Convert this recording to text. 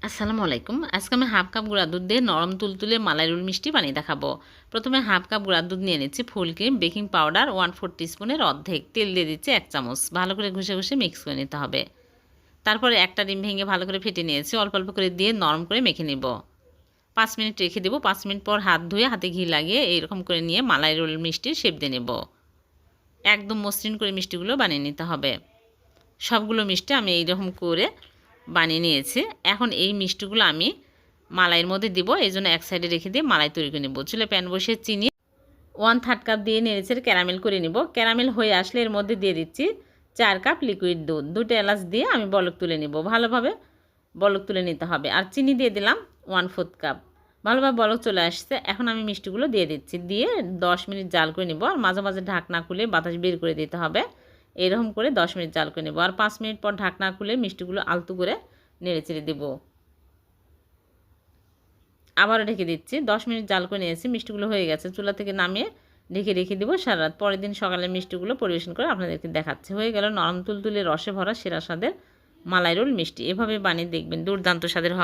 আসসালামু আলাইকুম। আজকে আমি হাফ কাপ গুঁড়া দুধ দিয়ে নরম তুলতুলে মালাই রোল মিষ্টি বানিয়ে দেখাবো। প্রথমে হাফ কাপ গুঁড়া দুধ নিয়ে নিচ্ছি, ফুল ক্রিম, বেকিং পাউডার 1/4 টিস্পুনের অর্ধেক, তেল দিয়ে দিচ্ছি 1 চামচ। ভালো করে ঘষে ঘষে মিক্স করে নিতে হবে। তারপরে একটা ডিম ভেঙে ভালো করে ফেটে নিয়েছি, অল্প অল্প করে দিয়ে নরম করে মেখে নিব। 5 মিনিট রেখে দেবো। 5 মিনিট পর হাত ধুয়ে হাতে ঘি লাগিয়ে এইরকম করে নিয়ে মালাই রোল মিষ্টির শেপ দিয়ে নেব। একদম মসৃণ করে মিষ্টিগুলো বানিয়ে নিতে হবে। সবগুলো মিষ্টি আমি এইরকম করে বানিয়ে নিয়েছি। এখন এই মিষ্টিগুলো আমি মালাইয়ের মধ্যে দিব, এই জন্য এক সাইডে রেখে দিয়ে মালাই তৈরি করে নেব। চুলে প্যান বসে চিনি 1/3 কাপ দিয়ে নেড়েচেড়ে ক্যারামেল করে নিব। ক্যারামেল হয়ে আসলে এর মধ্যে দিয়ে দিচ্ছি 4 কাপ লিকুইড দুধ। 2টা এলাচ দিয়ে আমি বলক তুলে নিব। ভালোভাবে বলক তুলে নিতে হবে। আর চিনি দিয়ে দিলাম 1/4 কাপ। ভালোভাবে বলক চলে আসছে। এখন আমি মিষ্টিগুলো দিয়ে দিচ্ছি, দিয়ে 10 মিনিট জাল করে নিব। আর মাঝে মাঝে ঢাকনা খুলে বাতাস বের করে দিতে হবে। এরকম করে 10 মিনিট জাল করে নেব। আর 5 মিনিট পর ঢাকনা খুলে মিষ্টিগুলো আলতো করে নেড়েচেড়ে দেব। আবারও ঢেকে দিচ্ছি। 10 মিনিট জাল করে নিয়েছি, মিষ্টিগুলো হয়ে গেছে। চুলা থেকে নামিয়ে ঢেকে রেখে দেবো সারা রাত। পরের দিন সকালে মিষ্টিগুলো পরিবেশন করে আপনাদেরকে দেখাচ্ছে। হয়ে গেল নরম তুলতুলে রসে ভরা সেরা স্বাদের মালাই রোল মিষ্টি। এভাবে বানিয়ে দেখবেন, দুর্দান্ত স্বাদের হবে।